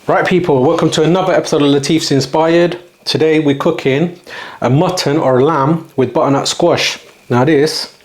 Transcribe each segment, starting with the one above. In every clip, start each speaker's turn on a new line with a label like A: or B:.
A: Right people, welcome to another episode of Latif's Inspired. Today we're cooking a mutton or lamb with butternut squash. Now this,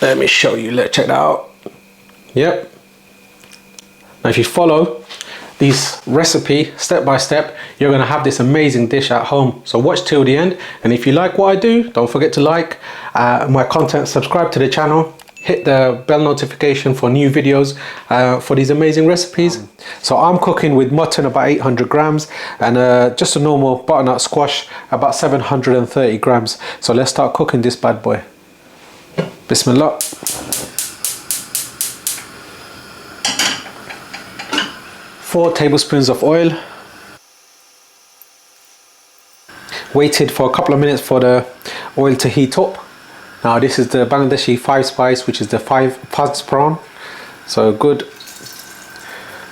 A: let me show you, let's check that out. Yep. Now if you follow this recipe step by step, you're going to have this amazing dish at home. So watch till the end, and if you like what I do, don't forget to like my content, subscribe to the channel, hit the bell notification for new videos for these amazing recipes. So I'm cooking with mutton about 800 grams and just a normal butternut squash about 730 grams. So let's start cooking this bad boy. Bismillah. Four tablespoons of oil. Waited for a couple of minutes for the oil to heat up. Now this is the Bangladeshi 5 spice, which is the 5 Phoron. So good.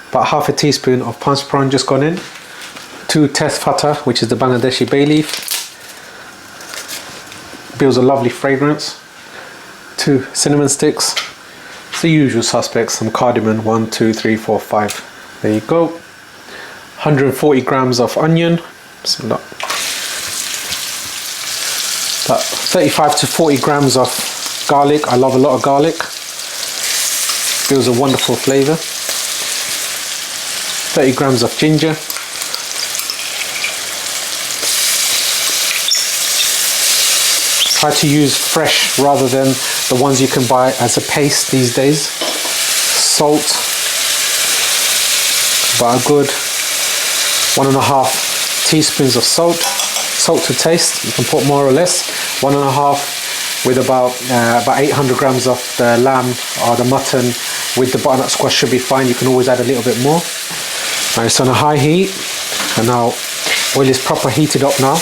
A: About half a teaspoon of Phoron just gone in. 2 Tezpata, which is the Bangladeshi bay leaf. Builds a lovely fragrance. 2 cinnamon sticks. It's the usual suspects. Some cardamom. 1, 2, 3, 4, 5. There you go. 140 grams of onion. Bismillah. About 35 to 40 grams of garlic. I love a lot of garlic. Gives a wonderful flavor. 30 grams of ginger. Try to use fresh rather than the ones you can buy as a paste these days. Salt. About a good 1.5 teaspoons of salt. Salt to taste, you can put more or less. 1.5 with about 800 grams of the lamb or the mutton with the butternut squash should be fine. You can always add a little bit more. Now it's on a high heat, and now oil is proper heated up now.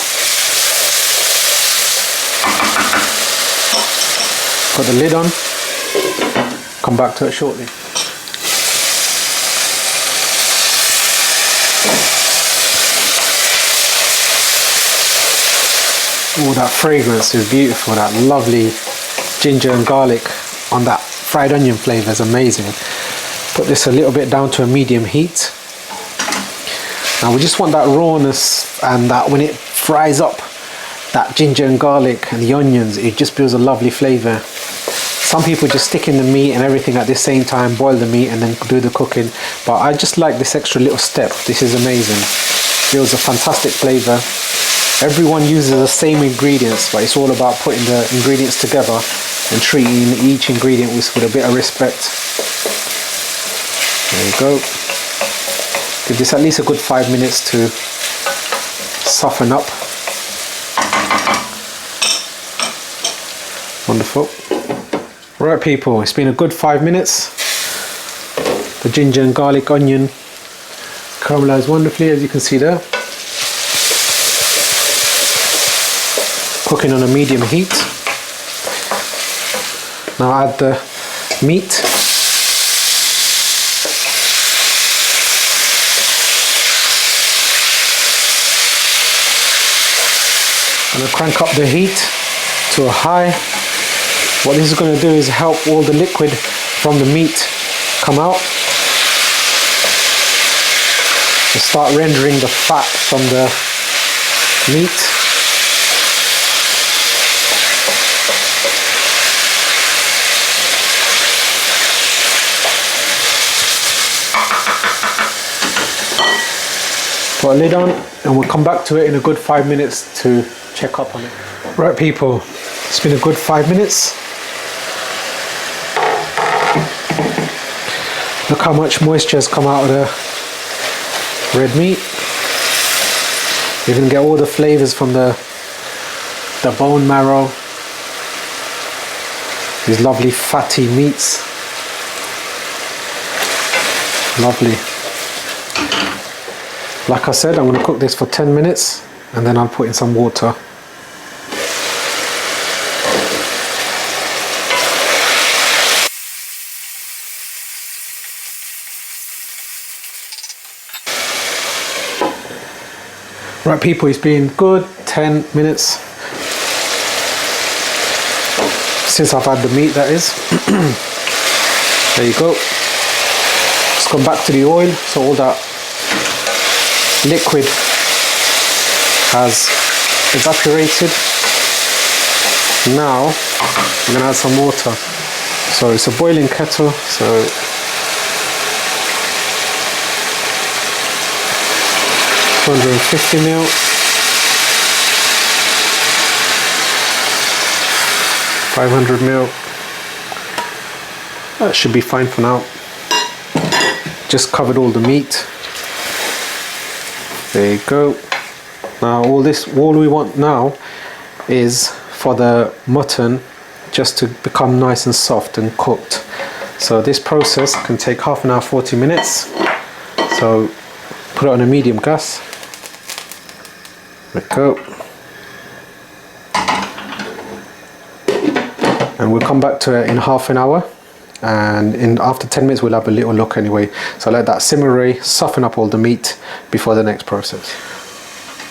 A: Got the lid on. Come back to it shortly. Oh, that fragrance is beautiful. That lovely ginger and garlic on that fried onion flavor is amazing. Put this a little bit down to a medium heat. Now we just want that rawness, and that when it fries up, that ginger and garlic and the onions, it just builds a lovely flavor. Some people just stick in the meat and everything at the same time, boil the meat and then do the cooking. But I just like this extra little step. This is amazing. Builds a fantastic flavor. Everyone uses the same ingredients, but it's all about putting the ingredients together and treating each ingredient with a bit of respect. There you go. Give this at least a good 5 minutes to soften up. Wonderful. Right people, it's been a good 5 minutes. The ginger and garlic onion caramelized wonderfully, as you can see there. Cooking on a medium heat. Now add the meat. I'm going to crank up the heat to a high. What this is going to do is help all the liquid from the meat come out. And start rendering the fat from the meat. Put a lid on and we'll come back to it in a good 5 minutes to check up on it. Right people, it's been a good 5 minutes. Look how much moisture has come out of the red meat. You can get all the flavors from the bone marrow. These lovely fatty meats. Lovely. Like I said, I'm going to cook this for 10 minutes and then I'll put in some water. Right people, it's been good 10 minutes since I've had the meat, that is. There you go. Just come back to the oil, so all that liquid has evaporated. Now I'm going to add some water. So it's a boiling kettle, so 250 ml. 500 ml. That should be fine for now. Just covered all the meat. There you go. Now all we want now is for the mutton just to become nice and soft and cooked. So this process can take half an hour, 40 minutes. So put it on a medium gas. There we go. And we'll come back to it in half an hour, and after 10 minutes we'll have a little look anyway. So let that simmer away, soften up all the meat before the next process.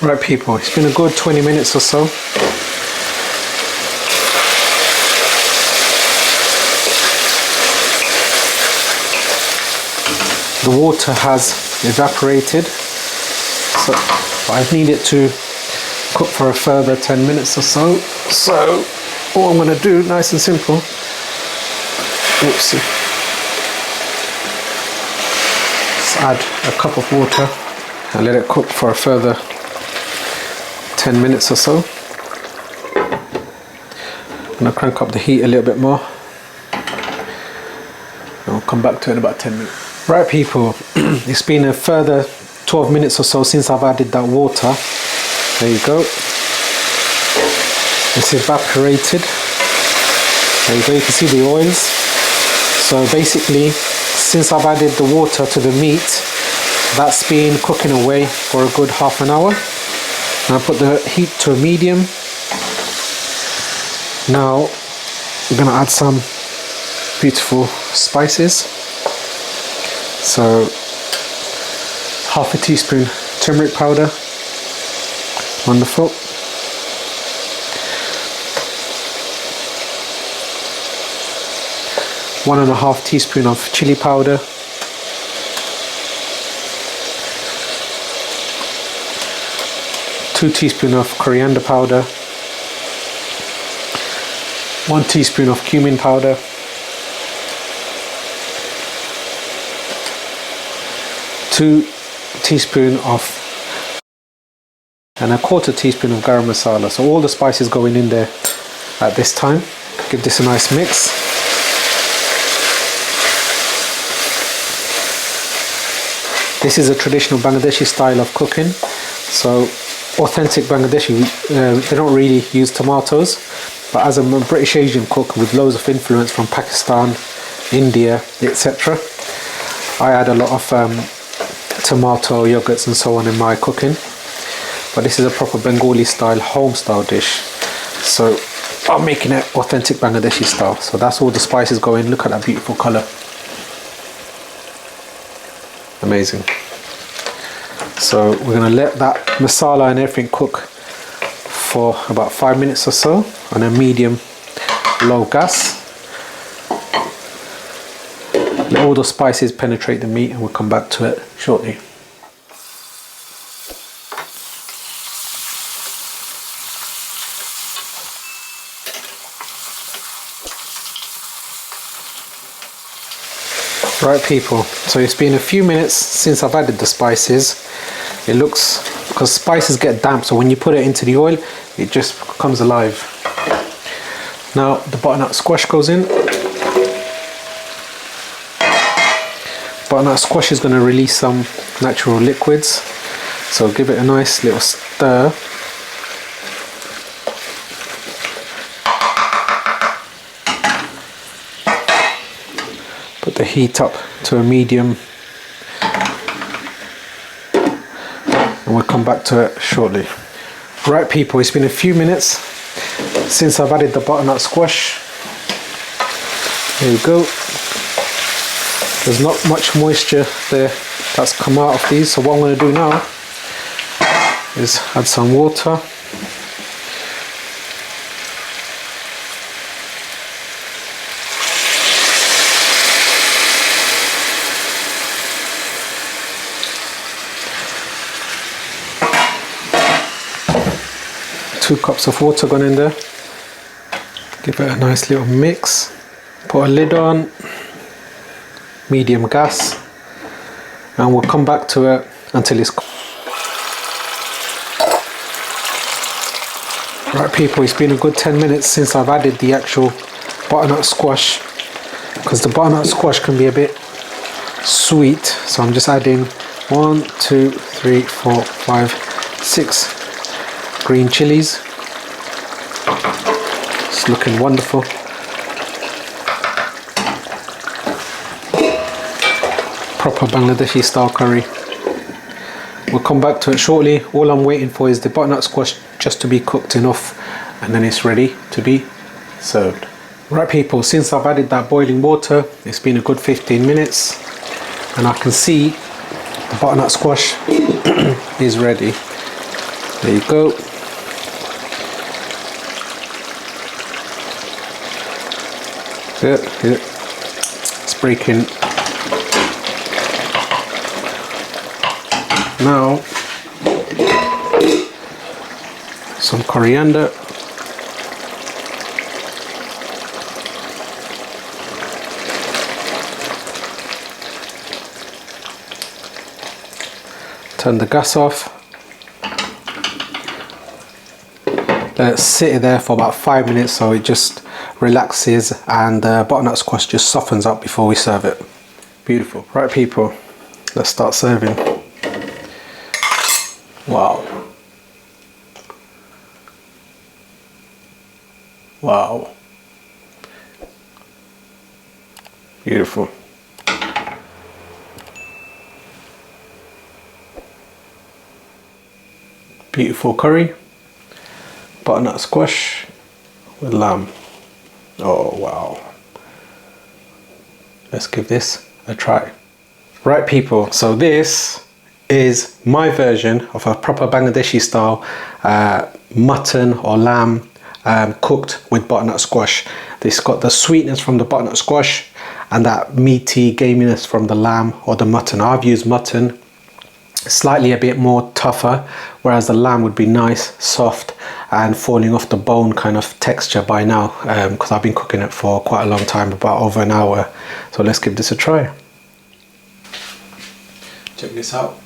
A: Right people, it's been a good 20 minutes or so. The water has evaporated, so I need it to cook for a further 10 minutes or so. So all I'm going to do, nice and simple, oopsie, let's add a cup of water and let it cook for a further 10 minutes or so. I'm going to crank up the heat a little bit more, and I'll come back to it in about 10 minutes. Right people, it's been a further 12 minutes or so since I've added that water. There you go. It's evaporated. There you go, you can see the oils. So basically, since I've added the water to the meat, that's been cooking away for a good half an hour. Now put the heat to a medium. Now we're going to add some beautiful spices. So half a teaspoon turmeric powder. Wonderful. 1.5 teaspoon of chili powder. 2 teaspoon of coriander powder. 1 teaspoon of cumin powder. 2 teaspoon of and 1/4 teaspoon of garam masala. So all the spices going in there at this time. Give this a nice mix. This is a traditional Bangladeshi style of cooking. So authentic Bangladeshi, they don't really use tomatoes, but as a British Asian cook with loads of influence from Pakistan, India, etc., I add a lot of tomato, yogurts and so on in my cooking. But this is a proper Bengali style, home style dish. So I'm making it authentic Bangladeshi style. So that's all the spices go in. Look at that beautiful colour. Amazing. So we're going to let that masala and everything cook for about 5 minutes or so on a medium low gas. Let all the spices penetrate the meat and we'll come back to it shortly. Right people, so it's been a few minutes since I've added the spices. It looks, because spices get damp, so when you put it into the oil it just comes alive. Now the butternut squash goes in. Butternut squash is going to release some natural liquids, so give it a nice little stir. Put the heat up to a medium and we'll come back to it shortly. Right people, it's been a few minutes since I've added the butternut squash. There we go. There's not much moisture there that's come out of these, so what I'm going to do now is add some water. 2 cups of water gone in there. Give it a nice little mix. Put a lid on, medium gas, and we'll come back to it until it's cooked. Right people, it's been a good 10 minutes since I've added the actual butternut squash, because the butternut squash can be a bit sweet, so I'm just adding 1, 2, 3, 4, 5, 6 green chilies. It's looking wonderful. Proper Bangladeshi style curry. We'll come back to it shortly. All I'm waiting for is the butternut squash just to be cooked enough, and then it's ready to be served. Right people, since I've added that boiling water, it's been a good 15 minutes, and I can see the butternut squash is ready. There you go. It's breaking. Now, some coriander. Turn the gas off. Let it sit there for about 5 minutes so it just relaxes and the butternut squash just softens up before we serve it. Beautiful. Right people, let's start serving. Wow. Wow. Beautiful. Beautiful curry. Butternut squash with lamb. Oh wow. Let's give this a try. Right people, so this is my version of a proper Bangladeshi style mutton or lamb cooked with butternut squash. This got the sweetness from the butternut squash and that meaty gaminess from the lamb or the mutton. I've used mutton, slightly a bit more tougher, whereas the lamb would be nice, soft and falling off the bone kind of texture by now, because I've been cooking it for quite a long time, about over an hour. So let's give this a try. Check this out.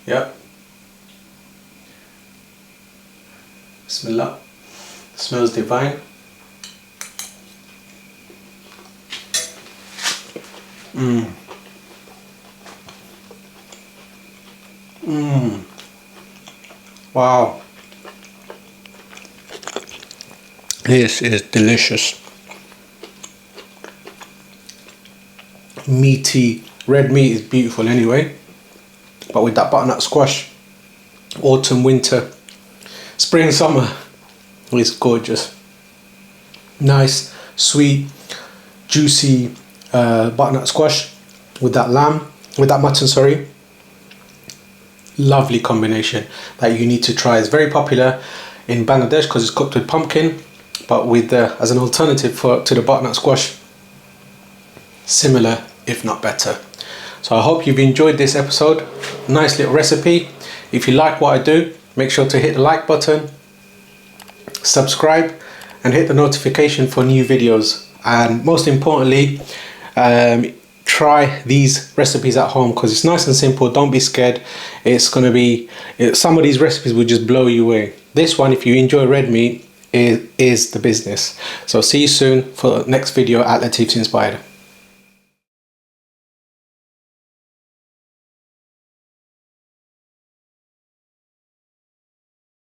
A: Yep. Bismillah. Smells divine. Wow. This is delicious. Meaty. Red meat is beautiful anyway, but with that butternut squash, autumn, winter, spring, summer, it's gorgeous. Nice, sweet, juicy butternut squash with that lamb, with that mutton, sorry. Lovely combination that you need to try. It's very popular in Bangladesh because it's cooked with pumpkin, but with as an alternative to the butternut squash, similar if not better. So I hope you've enjoyed this episode. Nice little recipe. If you like what I do, make sure to hit the like button, subscribe and hit the notification for new videos, and most importantly, try these recipes at home because it's nice and simple. Don't be scared. It's going to be, some of these recipes will just blow you away. This one, if you enjoy red meat, is the business. So see you soon for the next video at Latif's Inspired.